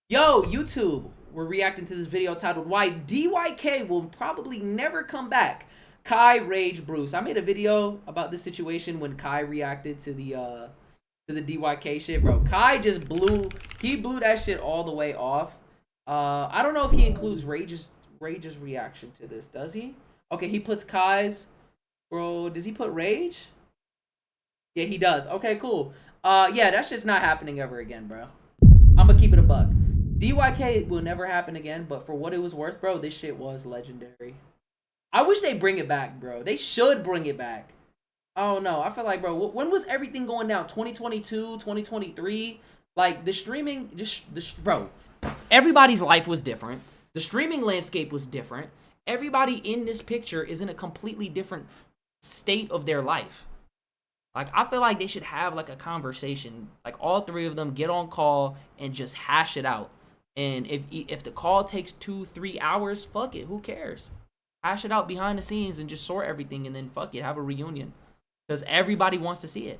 Yo, YouTube, we're reacting to this video titled Why DYK Will Probably Never Come Back. Kai Rage Bruce. I made a video about this situation when Kai reacted to the DYK shit, bro. Kai just blew that shit all the way off. I don't know if he includes Rage's reaction to this, does he? Okay, he puts Kai's. Bro, does he put Rage? Yeah, he does. Okay, cool. Yeah, that shit's not happening ever again, bro. I'm gonna keep it a buck. DYK will never happen again, but for what it was worth, bro, this shit was legendary. I wish they bring it back, bro. They should bring it back. I don't know. I feel like, bro, when was everything going down? 2022, 2023? Like, the streaming, bro, everybody's life was different. The streaming landscape was different. Everybody in this picture is in a completely different state of their life. Like, I feel like they should have, like, a conversation. Like, all three of them get on call and just hash it out. And if the call takes 2-3 hours, fuck it. Who cares? Hash it out behind the scenes and just sort everything and then fuck it. Have a reunion. Because everybody wants to see it.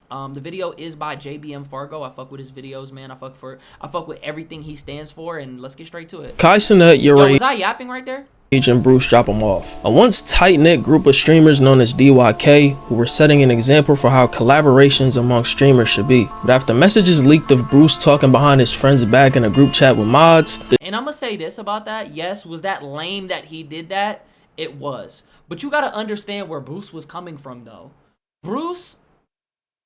The video is by JBM Fargo. I fuck with his videos, man. I fuck with everything he stands for. And let's get straight to it. Kaisenet, Yo, was I yapping right there? And Bruce drop them off. A once tight-knit group of streamers known as DYK who were setting an example for how collaborations among streamers should be. But after messages leaked of Bruce talking behind his friend's back in a group chat with mods, and I'm gonna say this about that. Yes, was that lame that he did that? It was. But you gotta understand where Bruce was coming from, though. Bruce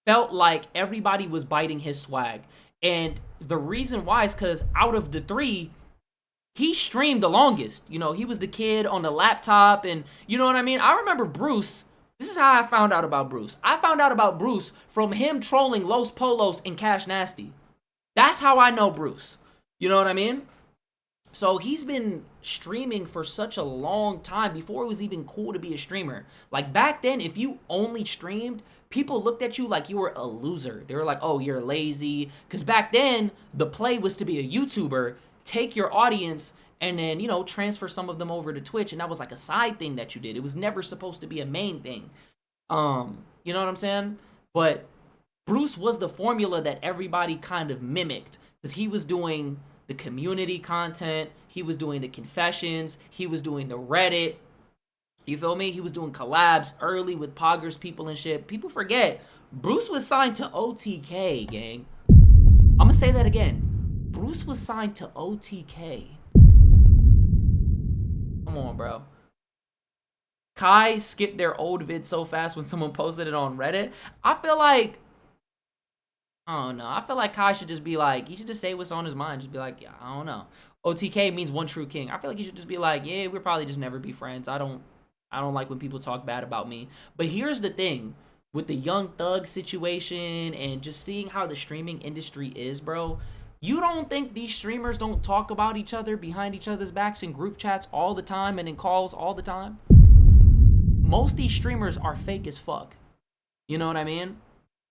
felt like everybody was biting his swag. And the reason why is because out of the three, he streamed the longest. You know, he was the kid on the laptop, and you know what I mean? I remember Bruce. This is how I found out about Bruce. I found out about Bruce from him trolling Los Polos and Cash Nasty. That's how I know Bruce. You know what I mean? So he's been streaming for such a long time before it was even cool to be a streamer. Like back then, if you only streamed, people looked at you like you were a loser. They were like, oh, you're lazy. Because back then, the play was to be a YouTuber, take your audience and then, you know, transfer some of them over to Twitch, and that was like a side thing that you did. It was never supposed to be a main thing. You know what I'm saying? But Bruce was the formula that everybody kind of mimicked because he was doing the community content, he was doing the confessions, he was doing the Reddit. You feel me? He was doing collabs early with Poggers people and shit. People forget Bruce was signed to OTK, gang. I'm gonna say that again. Bruce was signed to OTK. Come on, bro. Kai skipped their old vid so fast when someone posted it on Reddit. I feel like, I don't know. I feel like Kai should just be like, he should just say what's on his mind. Just be like, yeah, I don't know. OTK means one true king. I feel like he should just be like, yeah, we'll probably just never be friends. I don't like when people talk bad about me. But here's the thing. With the Young Thug situation and just seeing how the streaming industry is, bro, you don't think these streamers don't talk about each other behind each other's backs in group chats all the time and in calls all the time? Most of these streamers are fake as fuck. You know what I mean?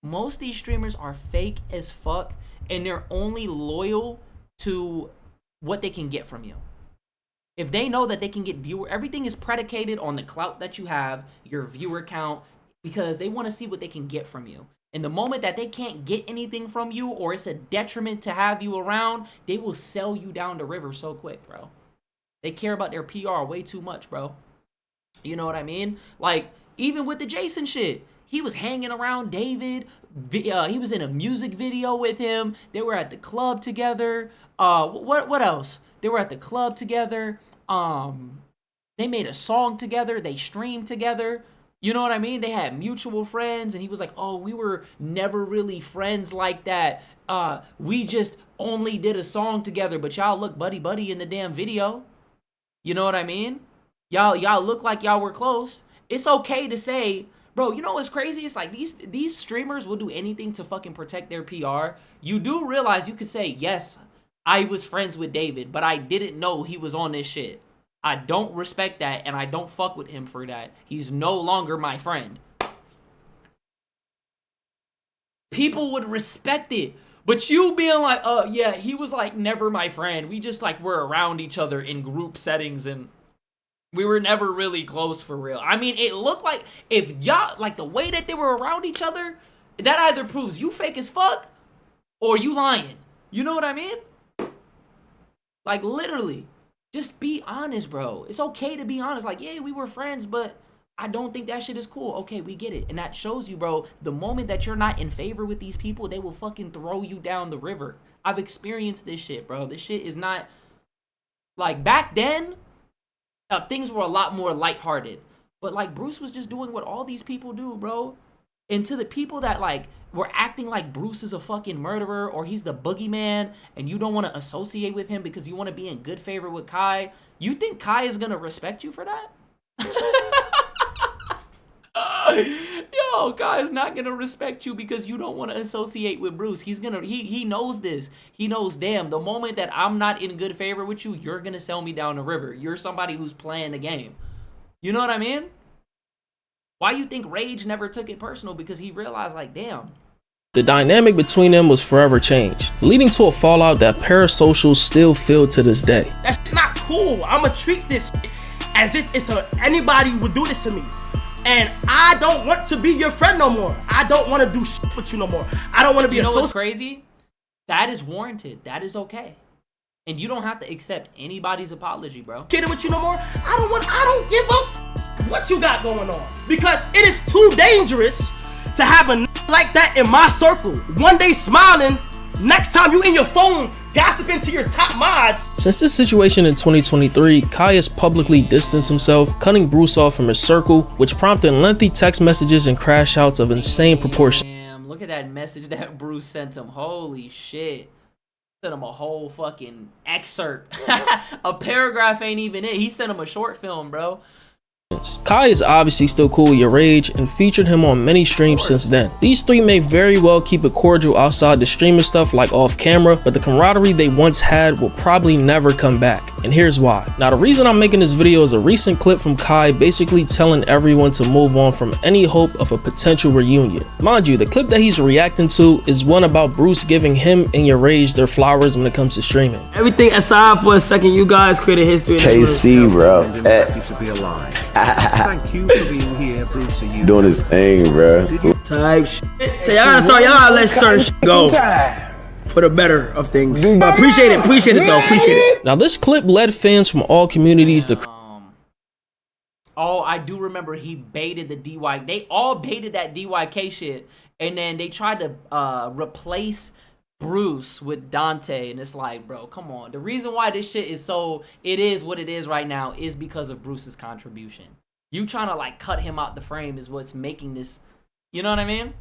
Most of these streamers are fake as fuck, and they're only loyal to what they can get from you. If they know that they can get everything is predicated on the clout that you have, your viewer count, because they want to see what they can get from you. And the moment that they can't get anything from you or it's a detriment to have you around, they will sell you down the river so quick, bro. They care about their PR way too much, bro. You know what I mean? Like, even with the Jason shit, he was hanging around David. He was in a music video with him. They were at the club together. What else? They were at the club together. They made a song together. They streamed together. You know what I mean? They had mutual friends, and he was like, oh, we were never really friends like that. We just only did a song together, but y'all look buddy-buddy in the damn video. You know what I mean? Y'all look like y'all were close. It's okay to say, bro, you know what's crazy? It's like these streamers will do anything to fucking protect their PR. You do realize you could say, yes, I was friends with David, but I didn't know he was on this shit. I don't respect that, and I don't fuck with him for that. He's no longer my friend. People would respect it. But you being like, yeah, he was like never my friend. We just like were around each other in group settings, and we were never really close for real. I mean, it looked like if y'all, like the way that they were around each other, that either proves you fake as fuck or you lying. You know what I mean? Like, literally. Just be honest, bro. It's okay to be honest. Like, yeah, we were friends, but I don't think that shit is cool. Okay, we get it. And that shows you, bro, the moment that you're not in favor with these people, they will fucking throw you down the river. I've experienced this shit, bro. This shit is not... Like, back then, things were a lot more lighthearted. But, like, Bruce was just doing what all these people do, bro. And to the people that, like, were acting like Bruce is a fucking murderer or he's the boogeyman and you don't want to associate with him because you want to be in good favor with Kai, you think Kai is going to respect you for that? Yo, Kai is not going to respect you because you don't want to associate with Bruce. He's going to, he knows this. He knows, damn, the moment that I'm not in good favor with you, you're going to sell me down the river. You're somebody who's playing the game. You know what I mean? Why you think Rage never took it personal? Because he realized, like, damn. The dynamic between them was forever changed, leading to a fallout that parasocials still feel to this day. That's not cool. I'ma treat this as if it's anybody would do this to me. And I don't want to be your friend no more. I don't want to do shit with you no more. I don't want to be You know what's crazy? That is warranted. That is okay. And you don't have to accept anybody's apology, bro. Kidding with you no more. I don't give a what you got going on. Because it is too dangerous to have a like that in my circle. One day smiling, next time you in your phone gossiping to your top mods. Since this situation in 2023, Kai has publicly distanced himself, cutting Bruce off from his circle, which prompted lengthy text messages and crash outs of insane proportions. Damn, look at that message that Bruce sent him. Holy shit. Sent him a whole fucking excerpt. A paragraph ain't even it. He sent him a short film, bro. Kai is obviously still cool with Your Rage and featured him on many streams since then. These three may very well keep it cordial outside the streaming stuff like off camera, but the camaraderie they once had will probably never come back, and here's why. Now the reason I'm making this video is a recent clip from Kai basically telling everyone to move on from any hope of a potential reunion. Mind you, the clip that he's reacting to is one about Bruce giving him and Your Rage their flowers when it comes to streaming. Everything aside for a second, you guys created history. KC, bro. To be alive. Thank you for being here, Bruce. You Doing his thing, bro. Type shit. So y'all gotta let certain shit go for the better of things. Appreciate it though, appreciate it. Now this clip led fans from all communities to Oh, I do remember he baited the DYK. They all baited that DYK shit, and then they tried to replace Bruce with Dante, and it's like, bro, come on. The reason why this shit is it is what it is right now is because of Bruce's contribution. You trying to like cut him out the frame is what's making this, you know what I mean?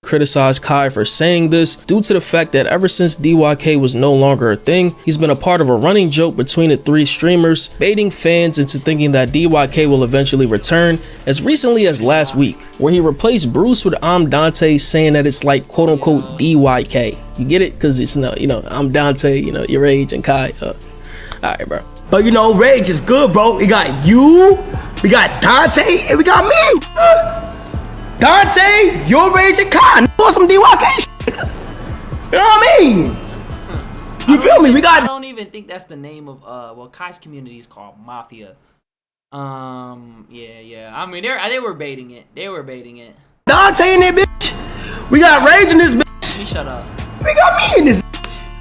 criticize Kai for saying this due to the fact that ever since DYK was no longer a thing, he's been a part of a running joke between the three streamers, baiting fans into thinking that DYK will eventually return, as recently as last week, where he replaced Bruce with I'm Dante, saying that it's like quote unquote DYK. You get it? Because it's no, I'm Dante, Your Rage and Kai. Alright, bro. But Rage is good, bro. We got you, we got Dante, and we got me. Dante, Your Rage, and Kai. On some DYK shit. You know what I mean? You feel me? I don't even think that's the name of well, Kai's community is called Mafia. Yeah. I mean, they were baiting it. Dante in there, bitch. We got Rage in this bitch. You shut up. We got me in this.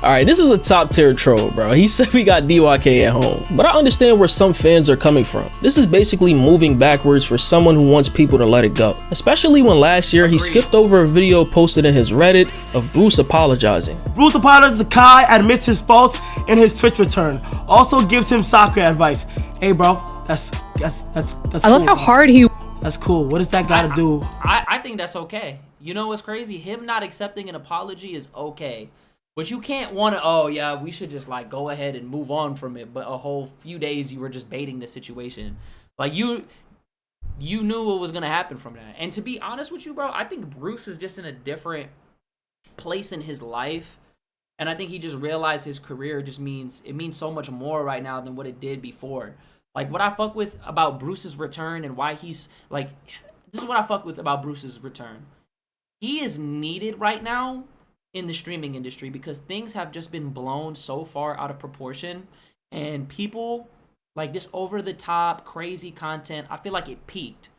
Alright, this is a top tier troll, bro. He said we got DYK at home. But I understand where some fans are coming from. This is basically moving backwards for someone who wants people to let it go. Especially when last year he skipped over a video posted in his Reddit of Bruce apologizing. Bruce apologizes to Kai, admits his faults in his Twitch return. Also gives him soccer advice. Hey bro, that's cool. I love how hard he... That's cool. What does that gotta do? I think that's okay. You know what's crazy? Him not accepting an apology is okay. But you can't want to, oh yeah, we should just like go ahead and move on from it. But a whole few days you were just baiting the situation. Like you knew what was going to happen from that. And to be honest with you, bro, I think Bruce is just in a different place in his life. And I think he just realized his career just means so much more right now than what it did before. Like what I fuck with about Bruce's return and why he's like, this is what I fuck with about Bruce's return. He is needed right now in the streaming industry because things have just been blown so far out of proportion, and people like this over the top crazy content, I feel like it peaked,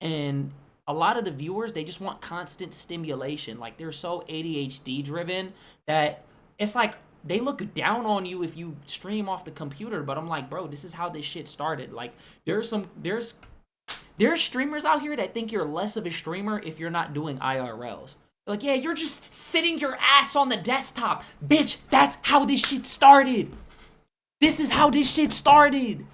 and a lot of the viewers, they just want constant stimulation. Like they're so ADHD driven that it's like they look down on you if you stream off the computer, but I'm like, bro, this is how this shit started. Like, there's streamers out here that think you're less of a streamer if you're not doing IRLs. They're like, yeah, you're just sitting your ass on the desktop. Bitch, that's how this shit started. This is how this shit started.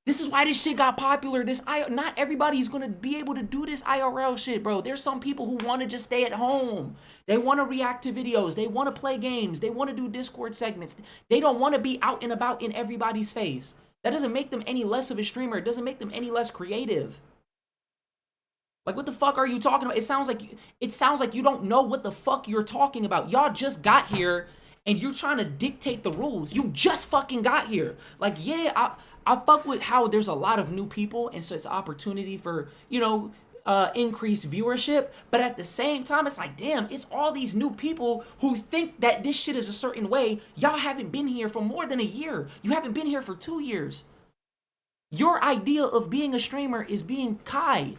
This is why this shit got popular. Not everybody's gonna be able to do this IRL shit, bro. There's some people who want to just stay at home. They want to react to videos. They want to play games. They want to do Discord segments. They don't want to be out and about in everybody's face. That doesn't make them any less of a streamer. It doesn't make them any less creative. Like, what the fuck are you talking about? It sounds like you don't know what the fuck you're talking about. Y'all just got here and you're trying to dictate the rules. You just fucking got here. Like, yeah, I fuck with how there's a lot of new people, and so it's an opportunity for, you know, increased viewership. But at the same time, it's like, damn, it's all these new people who think that this shit is a certain way. Y'all haven't been here for more than a year. You haven't been here for 2 years. Your idea of being a streamer is being Kai.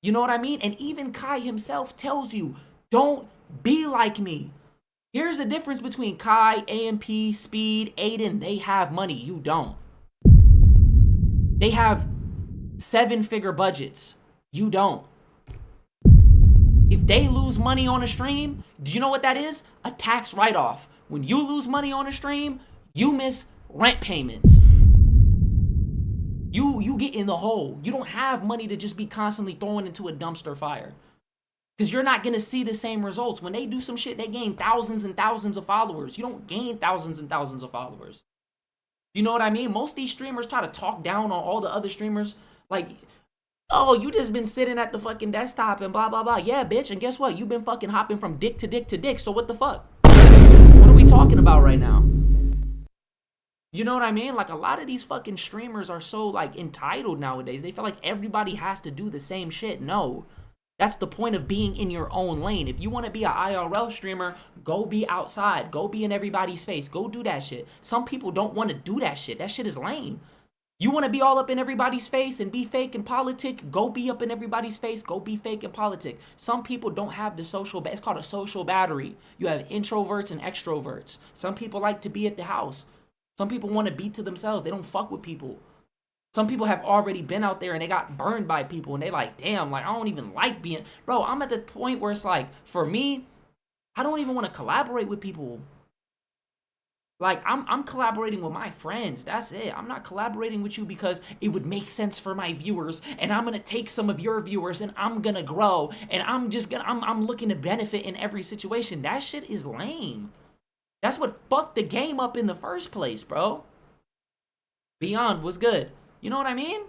You know what I mean? And even Kai himself tells you, don't be like me. Here's the difference between Kai, AMP, Speed, Aiden. They have money. You don't. They have 7-figure budgets. You don't. If they lose money on a stream, do you know what that is? A tax write-off. When you lose money on a stream, you miss rent payments. You get in the hole. You don't have money to just be constantly throwing into a dumpster fire. Because you're not going to see the same results. When they do some shit, they gain thousands and thousands of followers. You don't gain thousands and thousands of followers. You know what I mean? Most of these streamers try to talk down on all the other streamers. Like, oh, you just been sitting at the fucking desktop and blah, blah, blah. Yeah, bitch. And guess what? You've been fucking hopping from dick to dick to dick. So what the fuck? What are we talking about right now? You know what I mean? Like, a lot of these fucking streamers are so, like, entitled nowadays. They feel like everybody has to do the same shit. No. That's the point of being in your own lane. If you want to be an IRL streamer, go be outside. Go be in everybody's face. Go do that shit. Some people don't want to do that shit. That shit is lame. You want to be all up in everybody's face and be fake and politic? Go be up in everybody's face. Go be fake and politic. Some people don't have the social... It's called a social battery. You have introverts and extroverts. Some people like to be at the house. Some people want to be to themselves. They don't fuck with people. Some people have already been out there and they got burned by people and they like, damn, like, I don't even like being... Bro, I'm at the point where it's like, for me, I don't even want to collaborate with people. Like, I'm collaborating with my friends. That's it. I'm not collaborating with you because it would make sense for my viewers and I'm going to take some of your viewers and I'm going to grow and I'm looking to benefit in every situation. That shit is lame. That's what fucked the game up in the first place, bro. Beyond was good. You know what I mean?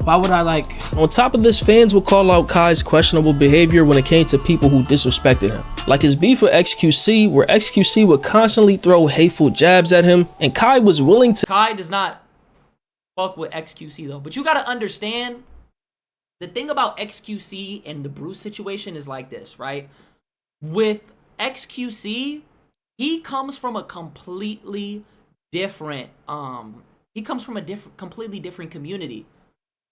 Why would I like... On top of this, fans would call out Kai's questionable behavior when it came to people who disrespected him. Like his beef with XQC, where XQC would constantly throw hateful jabs at him, and Kai was willing to... Kai does not fuck with XQC though. But you gotta understand, the thing about XQC and the Bruce situation is like this, right? With XQC, he comes from a completely different, completely different community.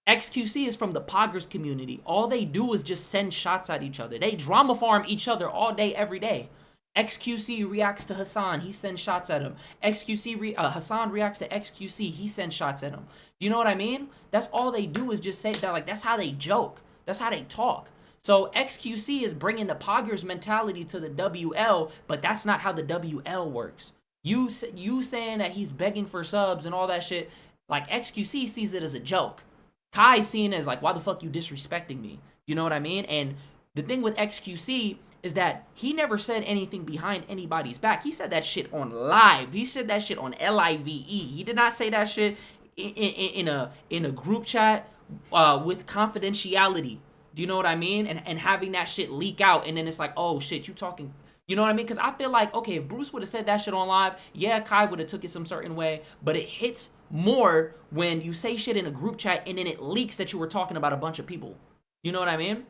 XQC is from the Poggers community. All they do is just send shots at each other. They drama farm each other all day, every day. XQC reacts to Hassan. He sends shots at him. Hassan reacts to XQC. He sends shots at him. Do you know what I mean? That's all they do is just say that. Like, that's how they joke. That's how they talk. So XQC is bringing the Poggers mentality to the WL, but that's not how the WL works. You saying that he's begging for subs and all that shit, like, XQC sees it as a joke. Kai's seen it as like, why the fuck you disrespecting me? You know what I mean? And the thing with XQC is that he never said anything behind anybody's back. He said that shit on live. He said that shit on LIVE. He did not say that shit in a group chat with confidentiality. Do you know what I mean? And having that shit leak out, and then it's like, oh shit, you talking... You know what I mean? Because I feel like, okay, if Bruce would have said that shit on live, yeah, Kai would have took it some certain way, but it hits more when you say shit in a group chat and then it leaks that you were talking about a bunch of people. You know what I mean?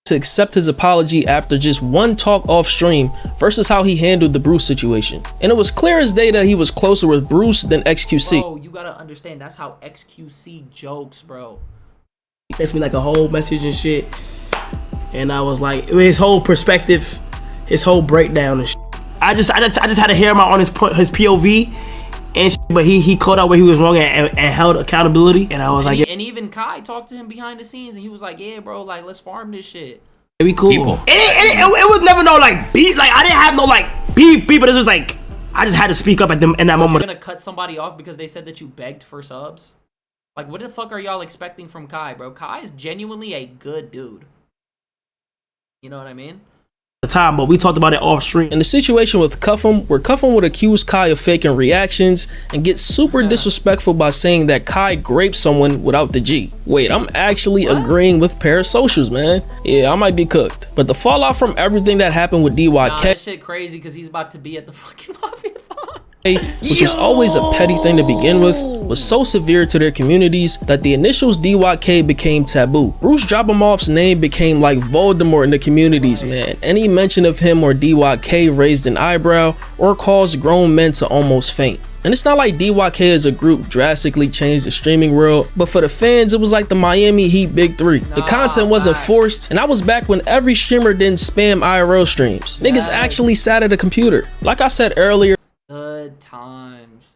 To accept his apology after just one talk off stream versus how he handled the Bruce situation. And it was clear as day that he was closer with Bruce than XQC. Bro, you gotta understand, that's how XQC jokes, bro. He texted me like a whole message and shit. And I was like, his whole perspective, his whole breakdown and shit. I just had to hear him out on his POV and shit, but he caught out where he was wrong and held accountability. And I was like, and even Kai talked to him behind the scenes, and he was like, "Yeah, bro, like let's farm this shit. We cool." It was never no like beef. Like I didn't have no like beef, but it was like I just had to speak up at them in that moment. You're gonna cut somebody off because they said that you begged for subs? Like, what the fuck are y'all expecting from Kai, bro? Kai is genuinely a good dude. You know what I mean? The time, but we talked about it off stream. In the situation with Cuffham, where Cuffham would accuse Kai of faking reactions and get super disrespectful by saying that Kai graped someone without the G. Wait, I'm actually agreeing with Parasocials, man. Yeah, I might be cooked. But the fallout from everything that happened with DYK, nah, that shit crazy because he's about to be at the fucking Mafia. which was always a petty thing to begin with, was so severe to their communities that the initials DYK became taboo. Bruce Jobamoff's name became like Voldemort in the communities, man. Any mention of him or DYK raised an eyebrow or caused grown men to almost faint. And it's not like DYK as a group drastically changed the streaming world, but for the fans, it was like the Miami Heat Big Three. The content wasn't forced, and that was back when every streamer didn't spam IRL streams. Niggas actually sat at a computer. Like I said earlier, Good times.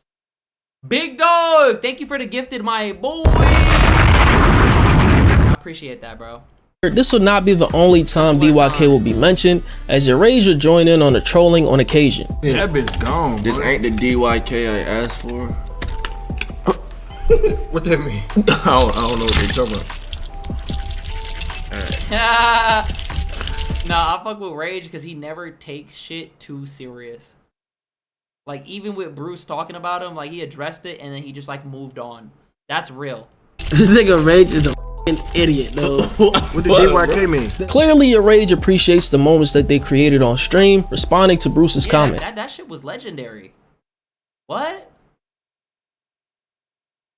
Big Dog, thank you for the gifted, my boy. I appreciate that, bro. this will not be the only time DYK will be mentioned, as your rage will join in on the trolling on occasion. Yeah, that bitch gone. This ain't the DYK I asked for. What that mean? I don't know what they talking about. Nah, I fuck with Rage because he never takes shit too serious. Like, even with Bruce talking about him, like, he addressed it and then he just, like, moved on. That's real. This nigga Rage is a f***ing idiot, though. What did DYK mean? Clearly, your rage appreciates the moments that they created on stream, responding to Bruce's comment. That shit was legendary. What?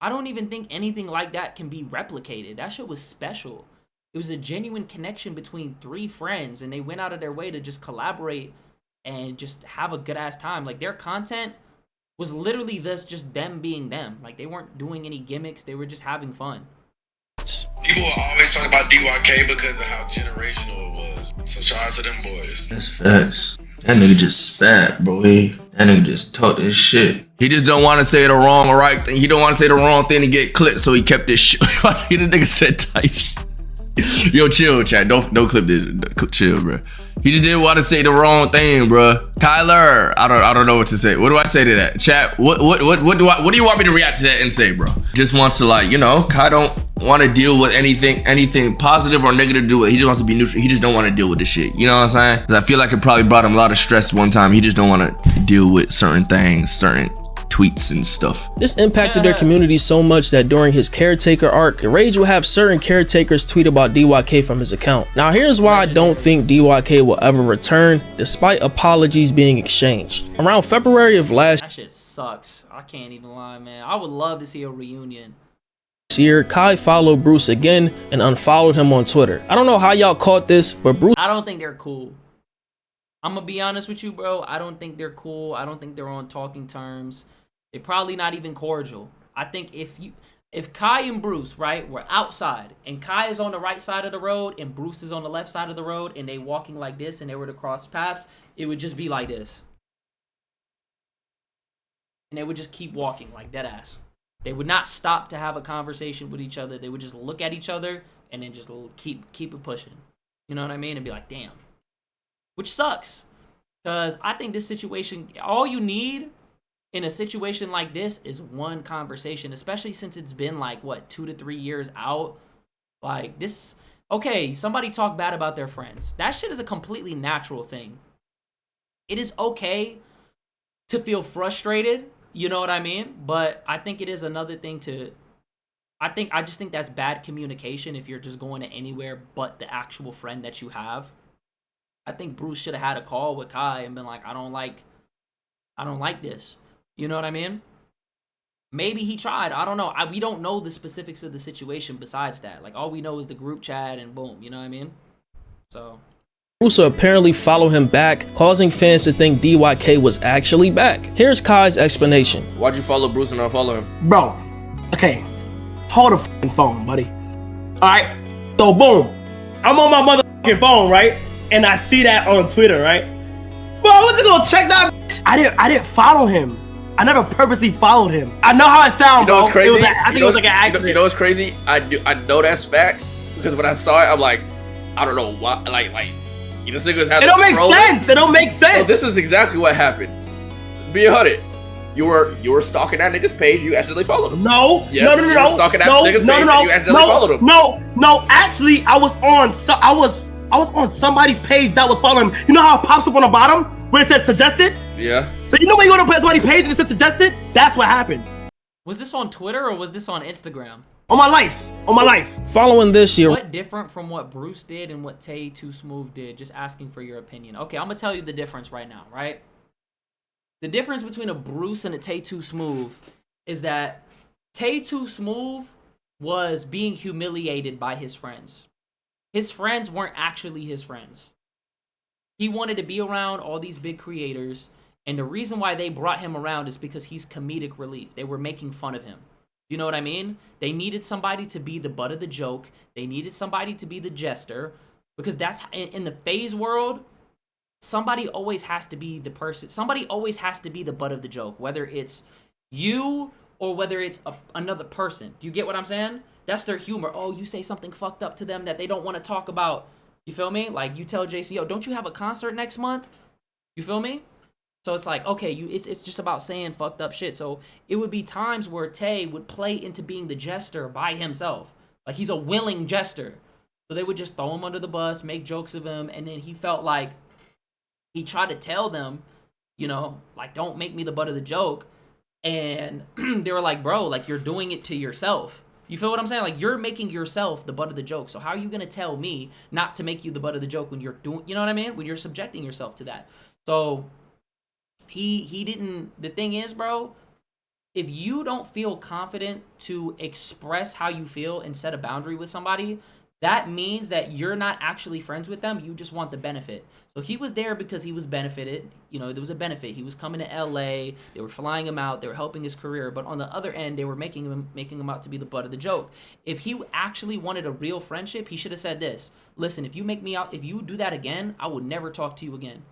I don't even think anything like that can be replicated. That shit was special. It was a genuine connection between three friends, and they went out of their way to just collaborate and just have a good ass time. Like, their content was literally just them being them. Like, they weren't doing any gimmicks, they were just having fun. People will always talk about DYK because of how generational it was. So shout out to them boys. That's facts. That nigga just spat, bro. That nigga just talked his shit. He just don't want to say the wrong or right thing. He don't want to say the wrong thing to get clipped, so he kept this shit. The nigga said type shit. Yo, chill, chat. Don't clip this. Chill, bro. He just didn't want to say the wrong thing, bro. Kyler, I don't know what to say. What do I say to that, chat? What do you want me to react to that and say, bro? Just wants to, like, you know, Kai don't want to deal with anything positive or negative to do with. He just wants to be neutral. He just don't want to deal with this shit. You know what I'm saying? Because I feel like it probably brought him a lot of stress one time. He just don't want to deal with certain things, certain tweets and stuff. This impacted their community so much that during his caretaker arc, the Rage will have certain caretakers tweet about DYK from his account. Now here's why I don't think DYK will ever return, despite apologies being exchanged. Around February of last That shit sucks. I can't even lie, man. I would love to see a reunion. year, Kai followed Bruce again and unfollowed him on Twitter. I don't know how y'all caught this, but Bruce— I don't think they're cool. I'm gonna be honest with you, bro. I don't think they're cool. I don't think they're on talking terms. They're probably not even cordial. I think if Kai and Bruce, right, were outside and Kai is on the right side of the road and Bruce is on the left side of the road and they walking like this and they were to cross paths, it would just be like this. And they would just keep walking like dead ass. They would not stop to have a conversation with each other. They would just look at each other and then just keep it pushing. You know what I mean? And be like, damn. Which sucks. Because I think this situation, all you need in a situation like this is one conversation, especially since it's been like, what, 2 to 3 years out? Like, this, okay, somebody talk bad about their friends. That shit is a completely natural thing. It is okay to feel frustrated, you know what I mean? But I think it is another thing to, I just think that's bad communication if you're just going to anywhere but the actual friend that you have. I think Bruce should have had a call with Kai and been like, I don't like this. You know what I mean? Maybe he tried. I don't know. We don't know the specifics of the situation besides that. Like, all we know is the group chat and boom. You know what I mean? So Bruce will apparently follow him back, causing fans to think DYK was actually back. Here's Kai's explanation. Why'd you follow Bruce and unfollow him? Bro, okay, hold the f***ing phone, buddy. Alright, so boom, I'm on my motherfucking phone, right? And I see that on Twitter, right? Bro, I wasn't gonna check that bitch. I didn't follow him. I never purposely followed him. I know how it sounds, You know what's bro. crazy? I think it was like an accident. You know what's crazy? I know that's facts because when I saw it, I'm like, I don't know why. Like this niggas have. It don't make sense. It don't make sense. So this is exactly what happened. Be 100. You were stalking that nigga's page. You accidentally followed him. No, Yes, no, you were stalking that nigga's page and you accidentally followed him. No. Actually, I was on somebody's page that was following him. You know how it pops up on the bottom where it says suggested? Yeah. So you know when you go to somebody's page and it says suggested? That's what happened. Was this on Twitter or was this on Instagram? On my life. On my life. Following this year, What different from what Bruce did and what Tay Too Smooth did? Just asking for your opinion. Okay, I'm gonna tell you the difference right now, right? The difference between a Bruce and a Tay Too Smooth is that Tay Too Smooth was being humiliated by his friends. His friends weren't actually his friends. He wanted to be around all these big creators, and the reason why they brought him around is because he's comedic relief. They were making fun of him. You know what I mean? They needed somebody to be the butt of the joke. They needed somebody to be the jester, because that's in the phase world. Somebody always has to be the person. Somebody always has to be the butt of the joke, whether it's you or whether it's another person. Do you get what I'm saying? That's their humor. Oh, you say something fucked up to them that they don't want to talk about. You feel me? Like you tell JCO, don't you have a concert next month? You feel me? So it's like, okay, it's just about saying fucked up shit. So it would be times where Tay would play into being the jester by himself. Like he's a willing jester. So they would just throw him under the bus, make jokes of him, and then he felt like he tried to tell them, you know, like, don't make me the butt of the joke. And they were like, bro, like, you're doing it to yourself. You feel what I'm saying? Like, you're making yourself the butt of the joke. So how are you going to tell me not to make you the butt of the joke when you're doing, you know what I mean? When you're subjecting yourself to that. So he didn't, the thing is, bro, if you don't feel confident to express how you feel and set a boundary with somebody, that means that you're not actually friends with them. You just want the benefit. So he was there because he was benefited. You know, there was a benefit. He was coming to LA. They were flying him out. They were helping his career. But on the other end, they were making him out to be the butt of the joke. If he actually wanted a real friendship, he should have said this. Listen, if you make me out, if you do that again, I will never talk to you again.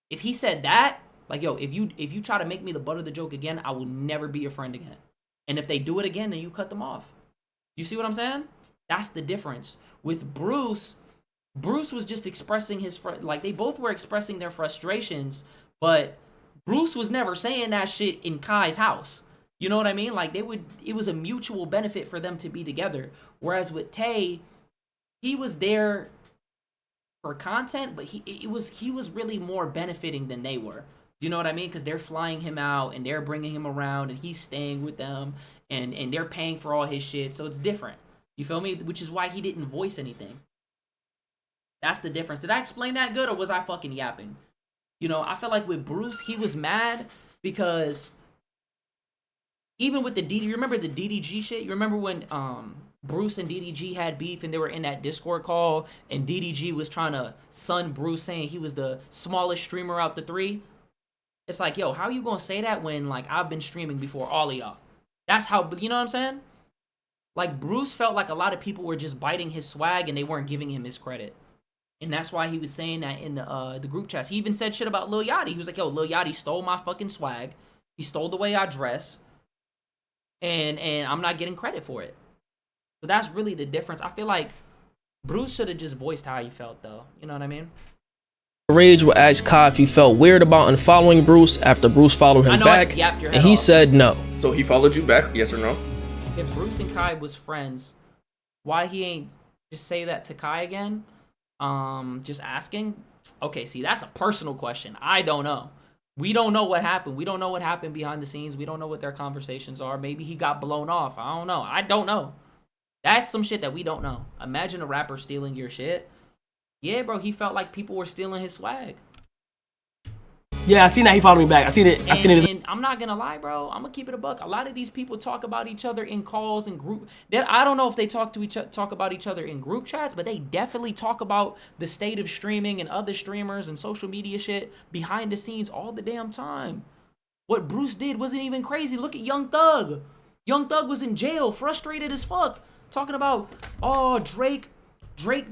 If he said that, like, yo, if you try to make me the butt of the joke again, I will never be your friend again. And if they do it again, then you cut them off. You see what I'm saying? That's the difference. With Bruce was just expressing like they both were expressing their frustrations, but Bruce was never saying that shit in Kai's house. You know what I mean? Like it was a mutual benefit for them to be together. Whereas with Tay, he was there for content, but he was really more benefiting than they were. You know what I mean? Because they're flying him out and they're bringing him around and he's staying with them and they're paying for all his shit. So it's different. You feel me? Which is why he didn't voice anything. That's the difference. Did I explain that good or was I fucking yapping? You know, I feel like with Bruce, he was mad because even with the you remember the DDG shit? You remember when Bruce and DDG had beef and they were in that Discord call and DDG was trying to sun Bruce saying he was the smallest streamer out the three? It's like, yo, how are you gonna say that when, like, I've been streaming before all of y'all? That's how, you know what I'm saying? Like, Bruce felt like a lot of people were just biting his swag and they weren't giving him his credit. And that's why he was saying that in the group chats. He even said shit about Lil Yachty. He was like, yo, Lil Yachty stole my fucking swag. He stole the way I dress. And I'm not getting credit for it. So that's really the difference. I feel like Bruce should have just voiced how he felt, though. You know what I mean? Rage would ask Kai if he felt weird about unfollowing Bruce after Bruce followed him back, and he said no. So he followed you back, yes or no? If Bruce and Kai was friends, why he ain't just say that to Kai again? Just asking. Okay, see, that's a personal question. I don't know. We don't know what happened. We don't know what happened behind the scenes. We don't know what their conversations are. Maybe he got blown off. I don't know. I don't know. That's some shit that we don't know. Imagine a rapper stealing your shit. Yeah, bro, he felt like people were stealing his swag. Yeah, I seen that he followed me back. I seen it. And I'm not gonna lie, bro. I'm gonna keep it a buck. A lot of these people talk about each other in calls and group. I don't know if they talk about each other in group chats, but they definitely talk about the state of streaming and other streamers and social media shit behind the scenes all the damn time. What Bruce did wasn't even crazy. Look at Young Thug. Young Thug was in jail, frustrated as fuck, talking about, oh, Drake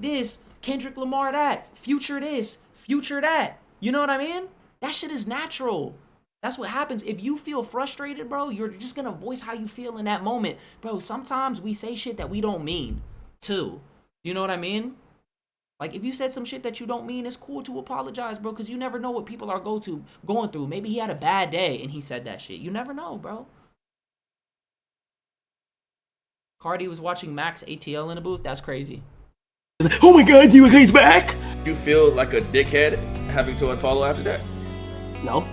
this, Kendrick Lamar that, Future this, Future that. You know what I mean? That shit is natural. That's what happens. If you feel frustrated, bro, you're just gonna voice how you feel in that moment. Bro, sometimes we say shit that we don't mean, too. You know what I mean? Like, if you said some shit that you don't mean, it's cool to apologize, bro, because you never know what people are going through. Maybe he had a bad day and he said that shit. You never know, bro. Cardi was watching Max ATL in a booth. That's crazy. Oh my god, DYK's back! You feel like a dickhead having to unfollow after that? No.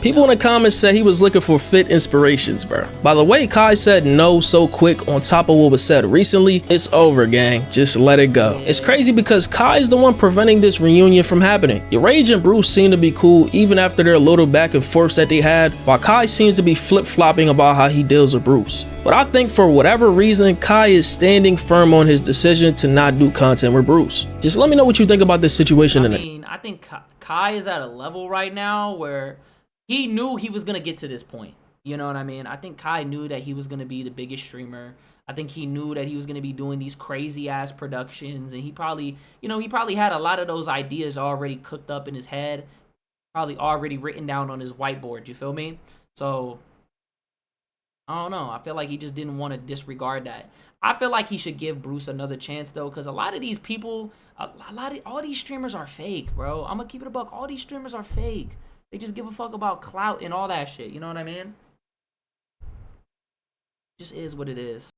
People in the comments said he was looking for fit inspirations, bro. By the way Kai said no so quick on top of what was said recently, it's over, gang. Just let it go. It's crazy because Kai is the one preventing this reunion from happening. Your Rage and Bruce seem to be cool even after their little back and forths that they had, while Kai seems to be flip-flopping about how he deals with Bruce. But I think for whatever reason, Kai is standing firm on his decision to not do content with Bruce. Just let me know what you think about this situation. I think Kai is at a level right now where he knew he was going to get to this point. You know what I mean? I think Kai knew that he was going to be the biggest streamer. I think he knew that he was going to be doing these crazy ass productions. And he probably had a lot of those ideas already cooked up in his head. Probably already written down on his whiteboard. You feel me? So, I don't know. I feel like he just didn't want to disregard that. I feel like he should give Bruce another chance, though. Because a lot of these people, all these streamers are fake, bro. I'm going to keep it a buck. All these streamers are fake. They just give a fuck about clout and all that shit. You know what I mean? Just is what it is.